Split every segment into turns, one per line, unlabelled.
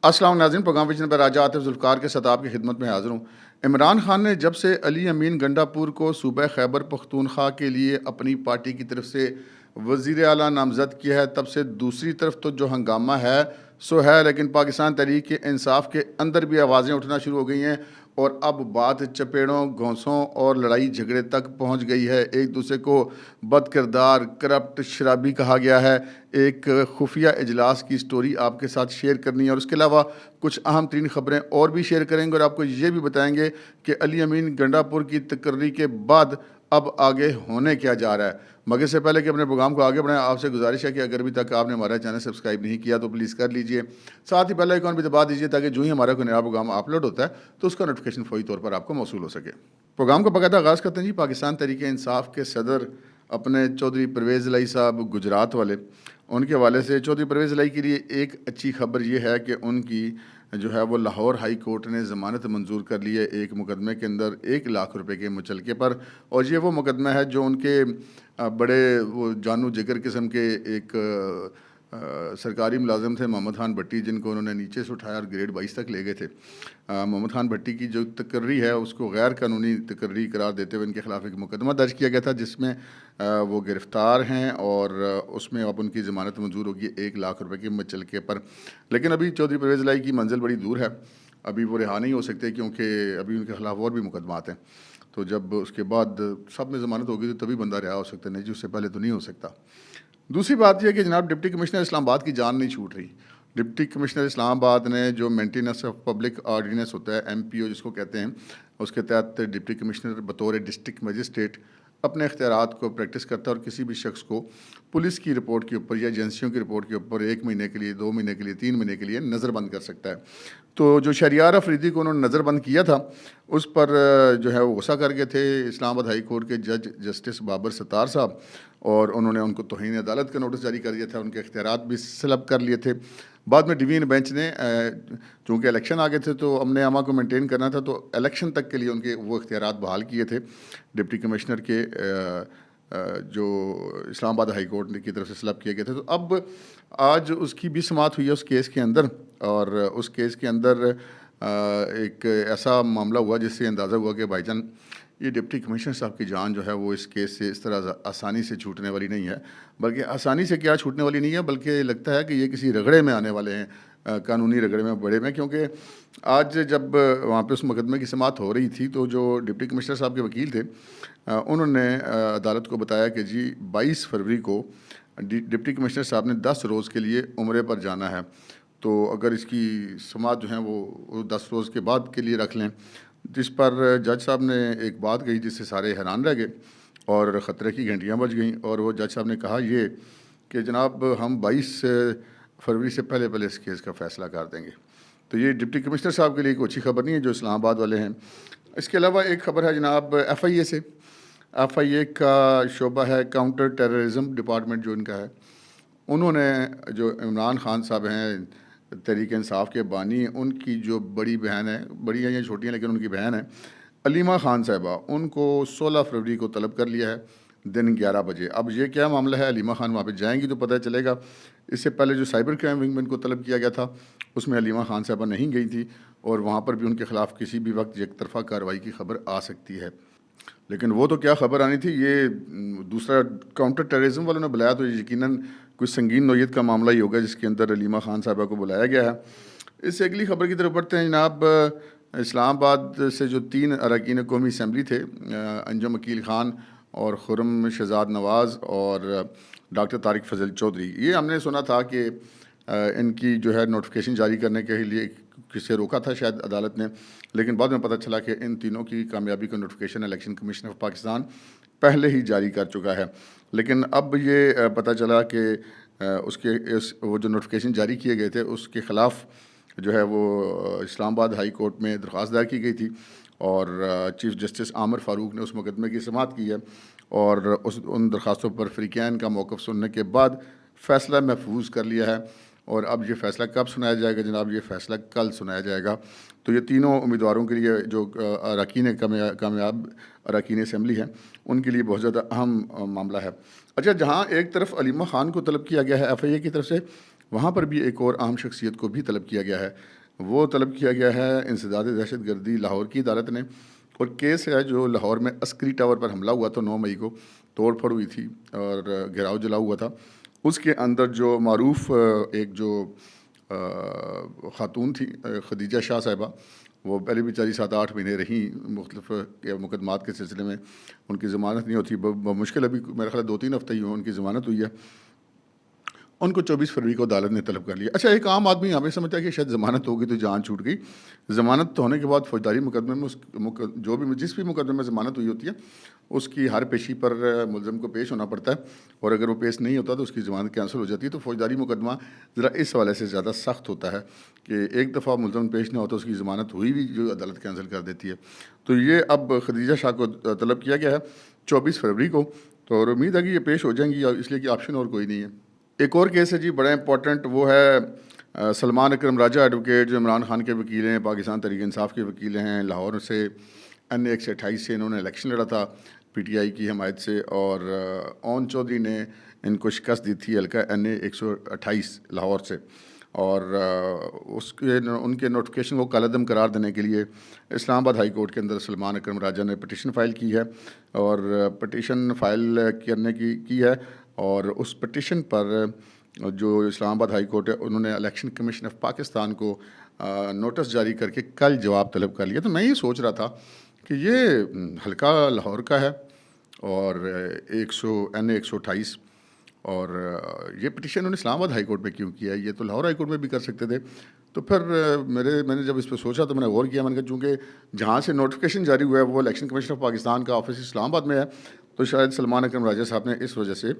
अस्सलाम नाज़रीन, programme vision पर राजा आतिफ जुल्फ़िकार के साथ आपकी खिदमत में हाज़िर हूँ। इमरान खान ने जब से अली अमीन गंडापुर को सूबा खैबर पख्तूनख्वा के लिए अपनी पार्टी की तरफ से वज़ीर आला नामज़द किया है, तब से दूसरी तरफ तो जो हंगामा है सो है, लेकिन पाकिस्तान तहरीक इंसाफ के अंदर भी आवाज़ें उठना शुरू हो गई हैं और अब बात चपेड़ों, घोंसों और लड़ाई झगड़े तक पहुंच गई है। एक दूसरे को बदकिरदार, करप्ट, शराबी कहा गया है। एक खुफिया इजलास की स्टोरी आपके साथ शेयर करनी है और उसके अलावा कुछ अहम तरीन ख़बरें और भी शेयर करेंगे और आपको ये भी बताएंगे कि अली अमीन गंडापुर की तकर्री के बाद अब आगे होने क्या जा रहा है। मगर इससे पहले कि अपने प्रोग्राम को आगे बढ़ाएं, आपसे गुजारिश है कि अगर अभी तक आपने हमारा चैनल सब्सक्राइब नहीं किया तो प्लीज़ कर लीजिए। साथ ही बेल आइकॉन भी दबा दीजिए ताकि जो ही हमारा कोई नया प्रोग्राम अपलोड होता है तो उसका नोटिफिकेशन फौरी तौर पर आपको मौसूल हो सके। प्रोग्राम का बाकायदा आगाज़ करते हैं जी। पाकिस्तान तहरीक इंसाफ के सदर अपने चौधरी परवेज़ इलाही साहब गुजरात वाले, उनके हवाले से चौधरी परवेज़ इलाही के लिए एक अच्छी खबर ये है कि उनकी जो है वो लाहौर हाई कोर्ट ने ज़मानत मंजूर कर ली है एक मुकदमे के अंदर 1 लाख रुपए के मुचलके पर। और ये वो मुकदमा है जो उनके बड़े वो जानू जिगर किस्म के एक सरकारी मुलाजिम थे मोहम्मद खान भट्टी, जिनको उन्होंने नीचे से उठाया और ग्रेड 22 तक ले गए थे। मोहम्मद खान भट्टी की जो तकर्री है उसको गैर कानूनी तकर्री करार देते हुए इनके खिलाफ एक मुकदमा दर्ज किया गया था, जिसमें वो गिरफ़्तार हैं और उसमें अब उनकी ज़मानत मंजूर होगी 1 लाख रुपए के मुचलके पर। लेकिन अभी चौधरी परवेज़ इलाही की मंजिल बड़ी दूर है, अभी वो रिहा नहीं हो सकते क्योंकि अभी उनके खिलाफ और भी मुकदमात हैं। तो जब उसके बाद सब में ज़मानत होगी तो तभी बंदा रिहा हो सकता है, नहीं जी उससे पहले तो नहीं हो सकता। दूसरी बात यह है कि जनाब डिप्टी कमिश्नर इस्लामाबाद की जान नहीं छूट रही। डिप्टी कमिश्नर इस्लामाबाद ने जो मेंटेनेंस ऑफ पब्लिक ऑर्डिनेंस होता है MPO जिसको कहते हैं, उसके तहत डिप्टी कमिश्नर बतौर डिस्ट्रिक्ट मजिस्ट्रेट अपने इख्तियारात को प्रैक्टिस करता है और किसी भी शख्स को पुलिस की रिपोर्ट के ऊपर या एजेंसियों की रिपोर्ट के ऊपर 1 महीने के लिए, 2 महीने के लिए, 3 महीने के लिए नज़रबंद कर सकता है। तो जो शहरियार अफरीदी को उन्होंने नज़रबंद किया था उस पर जो है वो गुस्सा कर गए थे इस्लामाबाद हाई कोर्ट के जज जस्टिस बाबर सत्तार साहब, और उन्होंने उनको तौहीन अदालत का नोटिस जारी कर दिया था, उनके इख्तियारात भी सलब कर लिए थे। बाद में डिवीज़न बेंच ने चूँकि इलेक्शन आ गए थे तो अमन अमा को मेंटेन करना था, तो इलेक्शन तक के लिए उनके वो इख्तियारात बहाल किए थे डिप्टी कमिश्नर के जो इस्लामाबाद हाई कोर्ट की तरफ से सलब किए गए थे। तो अब आज उसकी भी समाअत हुई है उस केस के अंदर, और उस केस के अंदर एक ऐसा मामला हुआ जिससे अंदाज़ा हुआ कि भाईजान ये डिप्टी कमिश्नर साहब की जान जो है वो इस केस से इस तरह आसानी से छूटने वाली नहीं है। बल्कि आसानी से क्या छूटने वाली नहीं है, बल्कि लगता है कि ये किसी रगड़े में आने वाले हैं, कानूनी रगड़े में, बड़े में। क्योंकि आज जब वहाँ पे उस मुकदमे की समाअत हो रही थी तो जो डिप्टी कमिश्नर साहब के वकील थे उन्होंने अदालत को बताया कि जी 22 फरवरी को डिप्टी कमिश्नर साहब ने 10 रोज़ के लिए उम्रे पर जाना है, तो अगर इसकी समाअत जो है वो 10 रोज़ के बाद के लिए रख लें। जिस पर जज साहब ने एक बात कही जिससे सारे हैरान रह गए और ख़तरे की घंटियाँ बज गईं, और वो जज साहब ने कहा ये कि जनाब हम 22 फरवरी से पहले पहले इस केस का फ़ैसला कर देंगे। तो ये डिप्टी कमिश्नर साहब के लिए कोई अच्छी खबर नहीं है जो इस्लामाबाद वाले हैं। इसके अलावा एक ख़बर है जनाब FIA से। FIA का शोबा है काउंटर टेररिज्म डिपार्टमेंट जो इनका है, उन्होंने जो इमरान खान साहब हैं तहरीक इंसाफ के बानी, उनकी जो बड़ी बहन है, बड़ी हैं या छोटी हैं लेकिन उनकी बहन है अलीमा खान साहिबा, उनको 16 फरवरी को तलब कर लिया है दिन 11 बजे। अब ये क्या मामला है, अलीमा खान वहाँ पे जाएंगी तो पता चलेगा। इससे पहले जो साइबर क्राइम विंग में इनको तलब किया गया था उसमें अलीमा खान साहिबा नहीं गई थी, और वहाँ पर भी उनके खिलाफ किसी भी वक्त एक तरफा कार्रवाई की खबर आ सकती है। लेकिन वो तो क्या खबर आनी थी, ये दूसरा काउंटर टेररिज्म वालों ने बुलाया तो यकीनन कुछ संगीन नौयत का मामला ही होगा जिसके अंदर अलीमा खान साहबा को बुलाया गया है। इससे अगली खबर की तरफ बढ़ते हैं जनाब। इस्लामाबाद से जो 3 अरकान कौमी असम्बली थे, अंजुम अकील ख़ान और खुर्रम शहजाद नवाज़ और डॉक्टर तारिक फजल चौधरी, ये हमने सुना था कि इनकी जो है नोटिफिकेशन जारी करने के लिए किसे रोका था शायद अदालत ने, लेकिन बाद में पता चला कि इन तीनों की कामयाबी का notification election commission of Pakistan पहले ही जारी कर चुका है। लेकिन अब ये पता चला कि वो जो नोटिफिकेशन जारी किए गए थे उसके ख़िलाफ़ जो है वो इस्लामाबाद हाई कोर्ट में दरख्वास्त दायर की गई थी, और चीफ़ जस्टिस आमिर फ़ारूक ने उस मुकदमे की समाअत की है, और उन दरख्वास्तों पर फ़रीक़ैन का मौक़िफ़ सुनने के बाद फ़ैसला महफूज कर लिया है। और अब ये फ़ैसला कब सुनाया जाएगा जनाब, ये फ़ैसला कल सुनाया जाएगा। तो ये तीनों उम्मीदवारों के लिए जो अरकान कामयाब अरकान असम्बली हैं उनके लिए बहुत ज़्यादा अहम मामला है। अच्छा, जहाँ एक तरफ अलीमा ख़ान को तलब किया गया है FIA की तरफ से, वहाँ पर भी एक और अहम शख्सियत को भी तलब किया गया है। वो तलब किया गया है इंसदाद दहशतगर्दी लाहौर की अदालत ने, और केस है जो लाहौर में अस्करी टावर पर हमला हुआ था 9 मई को, तोड़ फोड़ हुई थी और घेराव जला हुआ था। उसके अंदर जो मारूफ एक जो ख़ातून थी खदीजा शाह साहिबा, वो पहले बेचारी 7-8 महीने रहीं मुख्तलिफ़ मुकदमात के सिलसिले में, उनकी ज़मानत नहीं होती, मुश्किल अभी मेरा ख्याल 2-3 हफ़्ते ही हुए उनकी ज़मानत हुई है। उनको 24 फरवरी को अदालत ने तलब कर लिया। अच्छा, एक आम आदमी यहाँ पे समझता है कि शायद ज़मानत होगी तो जान छूट गई। ज़मानत तो होने के बाद फ़ौजदारी मुकदमे में जो भी जिस भी मुकदमे में ज़मानत हुई होती है, उसकी हर पेशी पर मुलज़म को पेश होना पड़ता है, और अगर वो पेश नहीं होता तो उसकी ज़मानत कैंसिल हो जाती है। तो फ़ौजदारी मुकदमा ज़रा इस हवाले से ज़्यादा सख्त होता है कि एक दफ़ा मुलज़म पेश ना होता, उसकी ज़मानत हुई भी जो अदालत कैंसिल कर देती है। तो ये अब खदीजा शाह को तलब किया गया है 24 फरवरी को, तो और उम्मीद है कि ये पेश हो जाएंगी, इसलिए कि ऑप्शन और कोई नहीं है। एक और केस है जी बड़ा इंपॉर्टेंट, वो है सलमान अकरम राजा एडवोकेट, जो इमरान खान के वकील हैं, पाकिस्तान तहरीक इंसाफ के वकील हैं। लाहौर से NA 128 से इन्होंने इलेक्शन लड़ा था PTI की हमायत से, और ओन चौधरी ने इनको शिकस्त दी थी हल्का NA 128 लाहौर से, और उसके उनके नोटिफिकेशन को कालअदम करार देने के लिए इस्लामाबाद हाई कोर्ट के अंदर सलमान अकरम राजा ने पटिशन फ़ाइल की है, और पटिशन फ़ाइल करने की है, और उस पटिशन पर जो इस्लामाबाद हाई कोर्ट है, उन्होंने इलेक्शन कमीशन ऑफ पाकिस्तान को नोटिस जारी करके कल जवाब तलब कर लिया। तो मैं ये सोच रहा था कि ये हल्का लाहौर का है, और 100 NA 128, और ये पिटिशन उन्होंने इस्लामाबाद हाई कोर्ट में क्यों किया है? ये तो लाहौर हाई कोर्ट में भी कर सकते थे। तो फिर मैंने जब इस पर सोचा तो मैंने गौर किया, मैंने कहा चूँकि जहाँ से नोटिफिकेशन जारी हुआ है वो इलेक्शन कमीशन ऑफ पाकिस्तान का ऑफिस इस्लामाबाद में है, तो शायद सलमान अकरम राजा साहब ने इस वजह से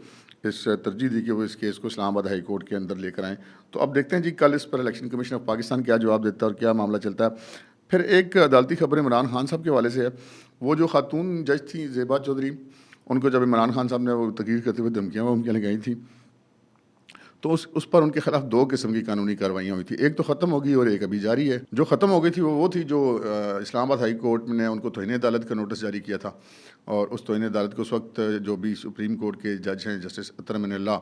इस तरजीह दी कि वो इस केस को इस्लामाबाद हाई कोर्ट के अंदर लेकर आएँ। तो अब देखते हैं जी कल इस पर इलेक्शन कमीशन ऑफ पाकिस्तान क्या जवाब देता है और क्या मामला चलता है। फिर एक अदालती खबर इमरान खान साहब के हवाले से है। वो जो खातून जज थी ज़ेबा चौधरी, उनको जब इमरान खान साहब ने वो तकरीर करते हुए धमकियाँ उनके लगाई थी, तो उस पर उनके खिलाफ 2 किस्म की कानूनी कार्रवाइयाँ हुई थी। एक तो ख़त्म हो गई और एक अभी जारी है। जो ख़त्म हो गई थी वो थी जो इस्लामाबाद हाई कोर्ट ने उनको तौहीन अदालत का नोटिस जारी किया था, और उस तौहीन अदालत को उस वक्त जो भी सुप्रीम कोर्ट के जज हैं जस्टिस अतर मिनल्ला,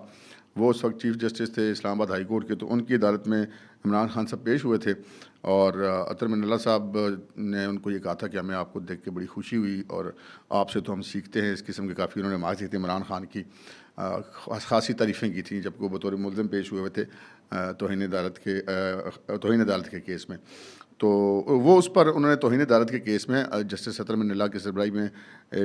वो उस वक्त चीफ जस्टिस थे इस्लामाबाद हाई कोर्ट के, तो उनकी अदालत में इमरान खान साहब पेश हुए थे, और अतर मिनल्ला साहब ने उनको ये कहा था कि हमें आपको देख के बड़ी खुशी हुई, और आपसे तो हम सीखते हैं, इस किस्म के काफ़ी उन्होंने माजी थे इमरान खान की ख़ासी तारीफ़ें की थी जब वो बतौर मुलज़म पेश हुए थे तौहीन अदालत के केस में। तो वो उस पर उन्होंने तौहीन अदालत के केस में जस्टिस अतर मिनल्ला की सरबराही में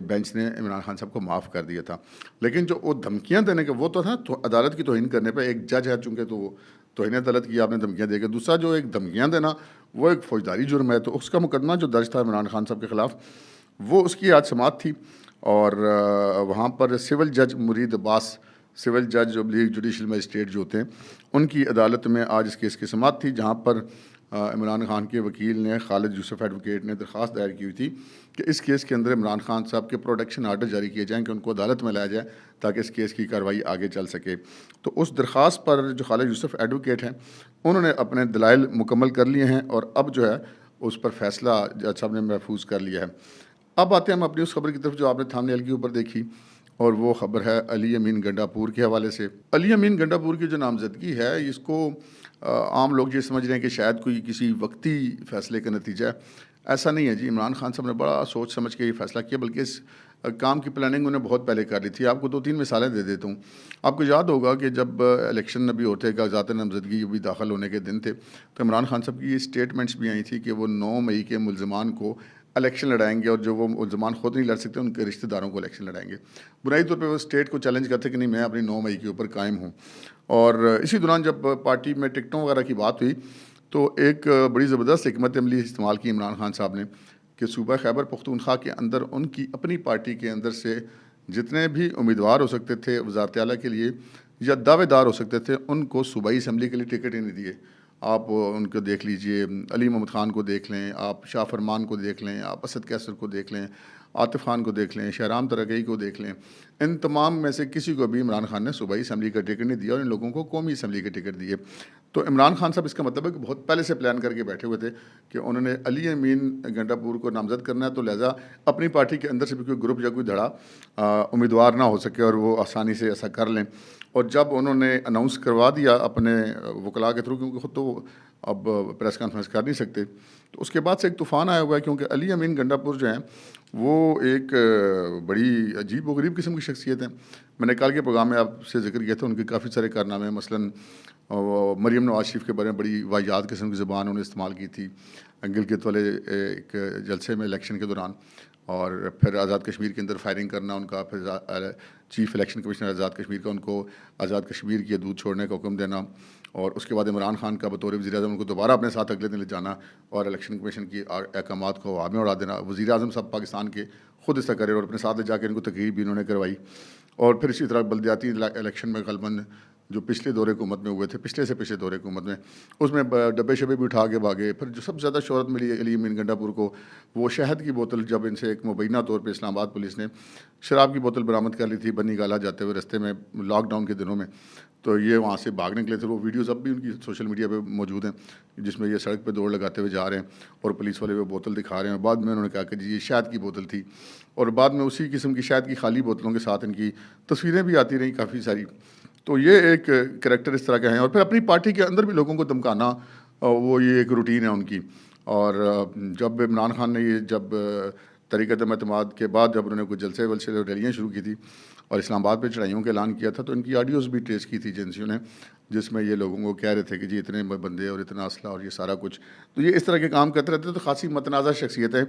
बेंच ने इमरान खान साहब को माफ़ कर दिया था। लेकिन जो वो धमकियाँ देने के वो तो था, तो अदालत की तौहीन करने पर एक जज है चूँकि, तो वो तौहीन अदालत की आपने धमकियाँ देकर, दूसरा जो एक धमकियाँ देना वो एक फ़ौजदारी जुर्म है। तो उसका मुकदमा जो दर्ज था इमरान खान साहब के ख़िलाफ़, वो उसकी आज समाअत थी, और वहाँ पर सिविल जज मुरीद अब्बास, सिविल जज ऑब्लिक जुडिशल मजिस्ट्रेट जो होते हैं, उनकी अदालत में आज इस केस की समाअत थी, जहाँ पर इमरान खान के वकील ने, खालिद यूसुफ एडवोकेट ने दरख्वास्त दायर की हुई थी कि इस केस के अंदर इमरान खान साहब के प्रोटेक्शन आर्डर जारी किए जाएँ कि उनको अदालत में लाया जाए ताकि इस केस की कार्रवाई आगे चल सके। तो उस दरख्वास्त पर जो खालिद यूसुफ एडवोकेट हैं, उन्होंने अपने दलाइल मुकम्मल कर लिए हैं, और अब जो है उस पर फैसला जज साहब ने महफूज कर लिया है। अब आते हैं हम अपनी उस खबर की तरफ जो आपने थंबनेल के ऊपर देखी, और वो खबर है अली अमीन गंडापुर के हवाले से। अली अमीन गंडापुर की जो नामजदगी है, इसको आम लोग ये समझ रहे हैं कि शायद कोई किसी वक्ती फ़ैसले का नतीजा है। ऐसा नहीं है जी, इमरान खान साहब ने बड़ा सोच समझ के ये फ़ैसला किया, बल्कि इस काम की प्लानिंग उन्हें बहुत पहले कर ली थी। आपको 2-3 मिसालें दे देता हूँ। आपको याद होगा कि जब इलेक्शन अभी होते, कागज़ात नामज़दगी भी दाखिल होने के दिन थे, तो इमरान खान साहब की ये स्टेटमेंट्स भी आई थी कि वो 9 मई के मुलज़मान को इलेक्शन लड़ाएंगे, और जो वो मुलज़मान ख़ुद नहीं लड़ सकते उनके रिश्तेदारों को इलेक्शन लड़ाएंगे। बुनियादी तौर पे वो स्टेट को चैलेंज करते कि नहीं, मैं अपनी 9 मई के ऊपर कायम हूँ। और इसी दौरान जब पार्टी में टिकटों वगैरह की बात हुई, तो एक बड़ी ज़बरदस्त हिकमत अमली इस्तेमाल की इमरान खान साहब ने कि सूबा खैबर पख्तूनख्वा के अंदर उनकी अपनी पार्टी के अंदर से जितने भी उम्मीदवार हो सकते थे वज़ारत आला के लिए या दावेदार हो सकते थे, उनको सूबाई असम्बली के लिए टिकट ही नहीं दिए। आप उनको देख लीजिए, अली मोहम्मद ख़ान को देख लें, आप शाह फरमान को देख लें, आप असद कैसर को देख लें, आतिफ़ खान को देख लें, शहराम तरक़ई को देख लें, इन तमाम में से किसी को भी इमरान खान ने सूबाई असम्बली का टिकट नहीं दिया, और इन लोगों को कौमी असम्बली के टिकट दिए। तो इमरान खान साहब, इसका मतलब है कि बहुत पहले से प्लान करके बैठे हुए थे कि उन्होंने अली अमीन गंडापुर को नामज़द करना है, तो लिहाजा अपनी पार्टी के अंदर से भी कोई ग्रुप या कोई धड़ा उम्मीदवार ना हो सके और वो आसानी से ऐसा कर लें। और जब उन्होंने अनाउंस करवा दिया अपने वकला के थ्रू, क्योंकि ख़ुद तो अब प्रेस कॉन्फ्रेंस कर नहीं सकते, तो उसके बाद से एक तूफ़ान आया हुआ है, क्योंकि अली अमीन गंडापुर जो हैं वो एक बड़ी अजीब व गरीब किस्म की शख्सियत है। मैंने कल के प्रोग्राम में आपसे जिक्र किया था उनके काफ़ी सारे कारनामे, मसलन मरीम नवाज शरीफ के बारे में बड़ी वाहियात किस्म की ज़बान उन्होंने इस्तेमाल की थी गिलगित वाले एक जलसे में इलेक्शन के दौरान, और फिर आज़ाद कश्मीर के अंदर फायरिंग करना उनका, फिर chief election commissioner Azad Kashmir का उनको आज़ाद कश्मीर की हदूद छोड़ने का हुक्म देना, और उसके बाद इमरान खान का बतौर वज़ीर-ए-आज़म उनको दोबारा अपने साथ अगले दिन ले जाना और इलेक्शन कमीशन की अहकामात को हवा में उड़ा देना। वज़ीर-ए-आज़म साहब पाकिस्तान के खुद ऐसा करे और अपने साथ ले जाकर इनको तकरीर भी इन्होंने करवाई। और फिर इसी तरह बल्दियाती इलेक्शन में गलबन जो पिछले दौरे हुकूमत में हुए थे, पिछले से पिछले दौरे हुकूमत में, उसमें डब्बे शब्बे भी उठा के भागे। फिर जो सबसे ज़्यादा शोहरत मिली अली अमीन गंडापुर को, वो शहद की बोतल, जब इनसे एक मुबैना तौर पे इस्लामाबाद पुलिस ने शराब की बोतल बरामद कर ली थी बनी गाला जाते हुए रास्ते में लॉकडाउन के दिनों में, तो ये वहाँ से भाग निकले थे। वो वीडियोज़ अब भी उनकी सोशल मीडिया पे मौजूद हैं, जिसमें ये सड़क पे दौड़ लगाते हुए जा रहे हैं और पुलिस वाले वो बोतल दिखा रहे हैं। और बाद में उन्होंने कहा कि जी ये शहद की बोतल थी, और बाद में उसी किस्म की शहद की खाली बोतलों के साथ इनकी तस्वीरें भी आती रहीं काफ़ी सारी। तो ये एक करैक्टर इस तरह के हैं। और फिर अपनी पार्टी के अंदर भी लोगों को धमकाना, वो ये एक रूटीन है उनकी। और जब इमरान खान ने ये जब तहरीक-ए-एतमाद के बाद जब उन्होंने कुछ जलसे वलसे रैलियाँ शुरू की थी और इस्लामाबाद पे चढ़ाइयों का ऐलान किया था, तो इनकी ऑडियोज़ भी ट्रेस की थी एजेंसियों ने, जिसमें ये लोगों को कह रहे थे कि जी इतने बंदे और इतना असला और ये सारा कुछ। तो ये इस तरह के काम करते रहते हैं, तो ख़ासी मतनाज़ा शख्सियत है।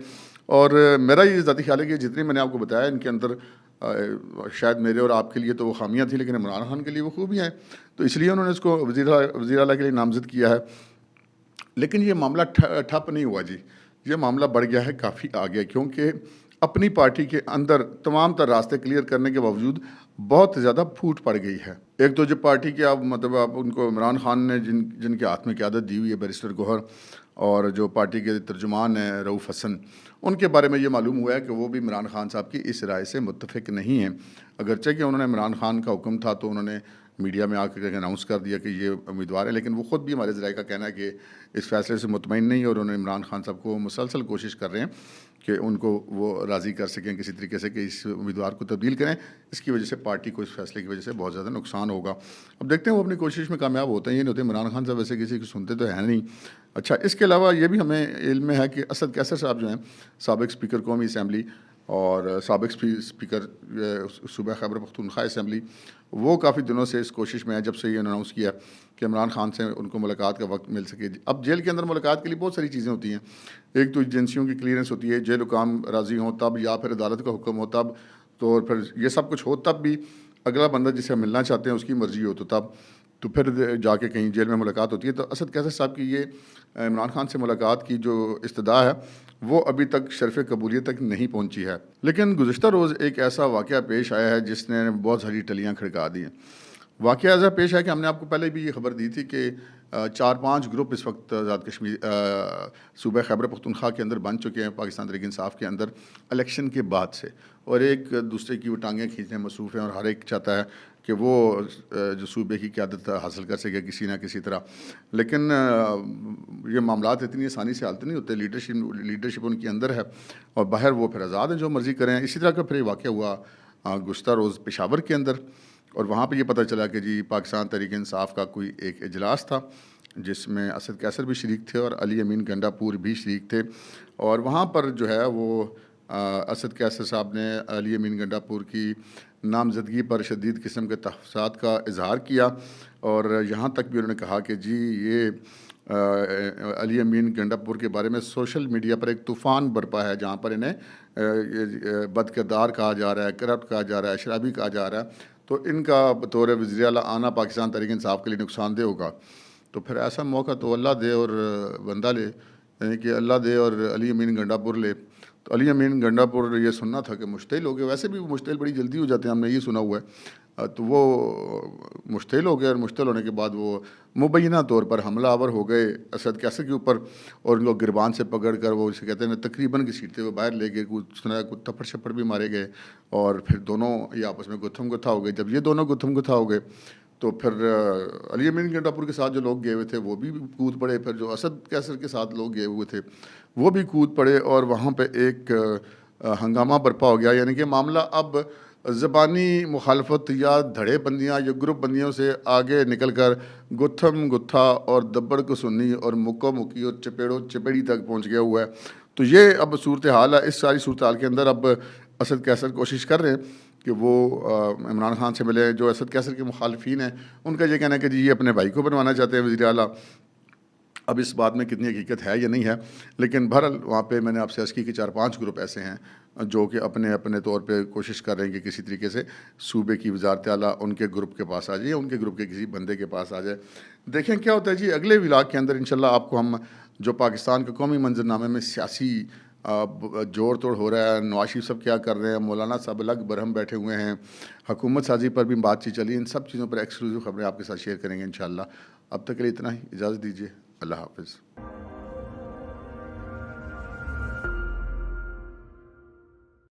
और मेरा ये ज़ाती ख़्याल है कि जितनी मैंने आपको बताया इनके अंदर शायद मेरे और आपके लिए तो वो खामियाँ थी, लेकिन इमरान खान के लिए वो खूबियाँ हैं, तो इसलिए उन्होंने इसको वज़ीर आला के लिए नामज़द किया है। लेकिन ये मामला ठप नहीं हुआ जी, ये मामला बढ़ गया है, काफ़ी आगे, क्योंकि अपनी पार्टी के अंदर तमाम तर रास्ते क्लियर करने के बावजूद बहुत ज़्यादा फूट पड़ गई है। एक तो जो पार्टी के आप मतलब आप उनको इमरान खान ने जिनके हाथ में क़यादत दी हुई है, बैरिस्टर गौहर, और जो पार्टी के तर्जुमान हैं रऊफ़ हसन, उनके बारे में ये मालूम हुआ है कि वो भी इमरान खान साहब की इस राय से मुत्तफ़िक नहीं हैं। अगरचे कि उन्होंने इमरान खान का हुक्म था तो उन्होंने मीडिया में आकर अनाउंस कर दिया कि ये उम्मीदवार है, लेकिन वो ख़ुद भी हमारे ज़राए का कहना है कि इस फैसले से मुतमईन नहीं, और उन्होंने इमरान खान साहब को मुसलसल कोशिश कर रहे हैं कि उनको वो राज़ी कर सकें किसी तरीके से कि इस उम्मीदवार को तब्दील करें। इसकी वजह से पार्टी को इस फैसले की वजह से बहुत ज़्यादा नुकसान होगा। अब देखते हैं वो अपनी कोशिश में कामयाब होते हैं, ये नहीं होते। इमरान खान साहब वैसे किसी को सुनते तो हैं नहीं। अच्छा, इसके अलावा ये भी हमें इल्म में है कि असद कैसर साहब जो हैं, साबिक़ स्पीकर कौमी असम्बली और साबिक़ स्पीकर सूबा खैबर पख्तूनख्वा असम्बली, वो काफ़ी दिनों से इस कोशिश में है, जब से ये अनाउंस किया कि इमरान खान से उनको मुलाकात का वक्त मिल सके। अब जेल के अंदर मुलाकात के लिए बहुत सारी चीज़ें होती हैं। एक तो एजेंसियों की क्लियरेंस होती है, जेल हुकाम राज़ी हों तब, या फिर अदालत का हुक्म हो तब, तो फिर ये सब कुछ हो तब भी अगला बंदा जिसे मिलना चाहते हैं उसकी मर्ज़ी हो तो फिर जाके कहीं जेल में मुलाकात होती है। तो असद कैसर साहब की ये इमरान खान से मुलाकात की जो इस्तदा है, वो अभी तक शर्फ़ कबूलियत तक नहीं पहुंची है। लेकिन गुज़िश्ता रोज़ एक ऐसा वाक़या पेश आया है जिसने बहुत सारी टलियाँ खड़का दी हैं। वाक़या ऐसा पेश है कि हमने आपको पहले भी ये खबर दी थी कि 4-5 ग्रुप इस वक्त आज़ाद कश्मीर सूबा खैबर पख्तूनख्वा के अंदर बन चुके हैं पाकिस्तान तहरीक इंसाफ के अंदर इलेक्शन के बाद से, और एक दूसरे की वो टांगें खींचने में मसरूफ़ हैं, और हर एक चाहता है कि वो जो सूबे की क़यादत हासिल कर सके किसी ना किसी तरह। लेकिन ये मामलात इतनी आसानी से हल नहीं होते। लीडरशिप उनके अंदर है और बाहर वो फिर आज़ाद हैं, जो मर्ज़ी करें। इसी तरह का फिर वाक़या हुआ गुज़िश्ता रोज़ पेशावर के अंदर, और वहाँ पे ये पता चला कि जी पाकिस्तान तहरीक इंसाफ का कोई एक इजलास था जिसमें असद कैसर भी शरीक थे और अली अमीन गंडापुर भी शरीक थे। और वहाँ पर जो है वो असद कैसर साहब ने अली अमीन गंडापुर की नामजदगी पर शदीद किस्म के तहफ़्फ़ुज़ात का इजहार किया, और यहाँ तक भी उन्होंने कहा कि जी ये अली अमीन गंडापुर के बारे में सोशल मीडिया पर एक तूफ़ान बरपा है, जहाँ पर इन्हें बदकिरदार कहा जा रहा है, करप्ट कहा जा रहा है, शराबी कहा जा रहा है, तो इनका बतौर वज़ीर आला आना पाकिस्तान तहरीक इंसाफ के लिए नुकसानदेह होगा। तो फिर ऐसा मौका तो अल्लाह दे और बंदा ले, यानी कि अल्लाह दे और अली अमीन गंडापुर ले। तो अली अमीन गंडापुर ये सुनना था कि मुश्तिल हो गए, वैसे भी वो मुश्तिल बड़ी जल्दी हो जाते हैं, हमने ये सुना हुआ है। तो वो मुश्तिल हो गए, और मुश्तिल होने के बाद वो मुबैना तौर पर हमलावर हो गए असद कैसर के ऊपर, और उनको गिरबान से पकड़ कर वो इसे कहते हैं तकरीबन घसीटते हुए बाहर ले गए। कुछ सुना कुछ थप्पड़ शप्पड़ भी मारे गए, और फिर दोनों ये आपस में गुत्थम गुत्था हो गए। जब ये दोनों गुत्थम गुत्था हो गए तो फिर अली अमीन गंडापुर के साथ जो लोग गए हुए थे वो भी कूद पड़े, फिर जो असद कैसर के साथ लोग गए हुए थे वो भी कूद पड़े, और वहाँ पे एक हंगामा बरपा हो गया। यानी कि मामला अब ज़बानी मुखालफत या धड़े बंदियाँ या ग्रुप बंदियों से आगे निकल कर गुत्थम गुत्था और दब्बड़ को सुन्नी और मुक्को मुक्की और चपेड़ो चपेड़ी तक पहुँच गया हुआ है। तो ये अब सूरत हाल है। इस सारी सूरत हाल के अंदर अब असद कैसर कोशिश कर रहे हैं कि वो इमरान खान से मिले। जो असद कैसर के मुखालफिन हैं उनका ये कहना है कि जी ये अपने भाई को बनवाना चाहते हैं वज़ीर आला। अब इस बात में कितनी हकीकत है या नहीं है, लेकिन बहरहाल वहाँ पे मैंने आपसे अर्ज़ की कि 4-5 ग्रुप ऐसे हैं जो कि अपने अपने तौर पे कोशिश कर रहे हैं कि किसी तरीके से सूबे की वज़ारत आला उनके ग्रुप के पास आ जाए या उनके ग्रुप के किसी बंदे के पास आ जाए। देखें क्या होता है जी अगले व्लॉग के अंदर इंशाल्लाह आपको हम जो पाकिस्तान के कौमी मंजरनामे में सियासी जोड़ तोड़ हो रहा है, नवाज शरीफ साहब क्या कर रहे हैं, मौलाना साहब अलग बरहम बैठे हुए हैं, हुकूमत साजी पर भी बातचीत चली, इन सब चीज़ों पर एक्सक्लूसिव खबरें आपके साथ शेयर करेंगे इंशाल्लाह। अब तक के लिए इतना ही, इजाज़त दीजिए। अल्लाह हाफ़िज़।